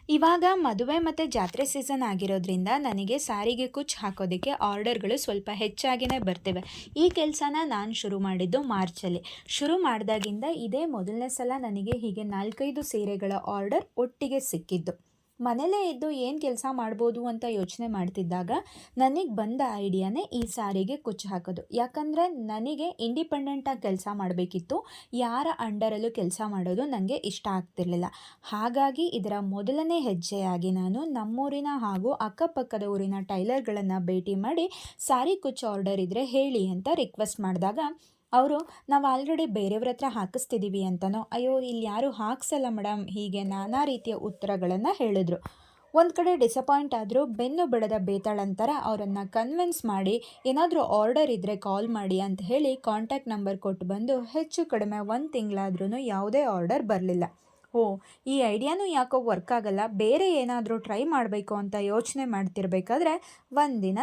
ಇವಾಗ ಮದುವೆ ಮತ್ತು ಜಾತ್ರೆ ಸೀಸನ್ ಆಗಿರೋದ್ರಿಂದ ನನಗೆ ಸಾರಿಗೆ ಕುಚ್ಚು ಹಾಕೋದಕ್ಕೆ ಆರ್ಡರ್ಗಳು ಸ್ವಲ್ಪ ಹೆಚ್ಚಾಗಿನೇ ಬರ್ತಿವೆ. ಈ ಕೆಲಸನ ನಾನು ಶುರು ಮಾಡಿದ್ದು ಮಾರ್ಚಲ್ಲಿ. ಶುರು ಮಾಡಿದಾಗಿಂದ ಇದೇ ಮೊದಲನೇ ಸಲ ನನಗೆ ಹೀಗೆ 4-5 ಸೀರೆಗಳ ಆರ್ಡರ್ ಒಟ್ಟಿಗೆ ಸಿಕ್ಕಿದ್ದು. ಮನೇಲೇ ಇದ್ದು ಏನು ಕೆಲಸ ಮಾಡ್ಬೋದು ಅಂತ ಯೋಚನೆ ಮಾಡ್ತಿದ್ದಾಗ ನನಗೆ ಬಂದ ಐಡಿಯಾನೇ ಈ ಸಾರಿಗೆ ಕುಚ್ಚು ಹಾಕೋದು. ಯಾಕಂದರೆ ನನಗೆ ಇಂಡಿಪೆಂಡೆಂಟಾಗಿ ಕೆಲಸ ಮಾಡಬೇಕಿತ್ತು. ಯಾರ ಅಂಡರಲ್ಲೂ ಕೆಲಸ ಮಾಡೋದು ನನಗೆ ಇಷ್ಟ ಆಗ್ತಿರ್ಲಿಲ್ಲ. ಹಾಗಾಗಿ ಇದರ ಮೊದಲನೇ ಹೆಜ್ಜೆಯಾಗಿ ನಾನು ನಮ್ಮೂರಿನ ಹಾಗೂ ಅಕ್ಕಪಕ್ಕದ ಊರಿನ ಟೈಲರ್ಗಳನ್ನು ಭೇಟಿ ಮಾಡಿ ಸಾರಿ ಕುಚ್ಚು ಆರ್ಡರ್ ಇದ್ದರೆ ಹೇಳಿ ಅಂತ ರಿಕ್ವೆಸ್ಟ್ ಮಾಡಿದಾಗ ಅವರು ನಾವು ಆಲ್ರೆಡಿ ಬೇರೆಯವ್ರ ಹತ್ರ ಹಾಕಿಸ್ತಿದ್ದೀವಿ ಅಂತನೋ, ಅಯ್ಯೋ ಇಲ್ಲಿ ಯಾರೂ ಹಾಕ್ಸಲ್ಲ ಮೇಡಮ್, ಹೀಗೆ ನಾನಾ ರೀತಿಯ ಉತ್ತರಗಳನ್ನು ಹೇಳಿದ್ರು. ಒಂದು ಕಡೆ ಡಿಸಪಾಯಿಂಟ್ ಆದರೂ ಬೆನ್ನು ಬಿಡದ ಬೇತಾಳಂತರ ಅವರನ್ನು ಕನ್ವಿನ್ಸ್ ಮಾಡಿ ಏನಾದರೂ ಆರ್ಡರ್ ಇದ್ದರೆ ಕಾಲ್ ಮಾಡಿ ಅಂತ ಹೇಳಿ ಕಾಂಟ್ಯಾಕ್ಟ್ ನಂಬರ್ ಕೊಟ್ಟು ಬಂದು ಹೆಚ್ಚು ಕಡಿಮೆ 1 ತಿಂಗಳಾದ್ರೂ ಯಾವುದೇ ಆರ್ಡರ್ ಬರಲಿಲ್ಲ. ಓಹ್! ಈ ಐಡಿಯಾನೂ ಯಾಕೋ ವರ್ಕ್ ಆಗಲ್ಲ, ಬೇರೆ ಏನಾದರೂ ಟ್ರೈ ಮಾಡಬೇಕು ಅಂತ ಯೋಚನೆ ಮಾಡ್ತಿರ್ಬೇಕಾದ್ರೆ ಒಂದಿನ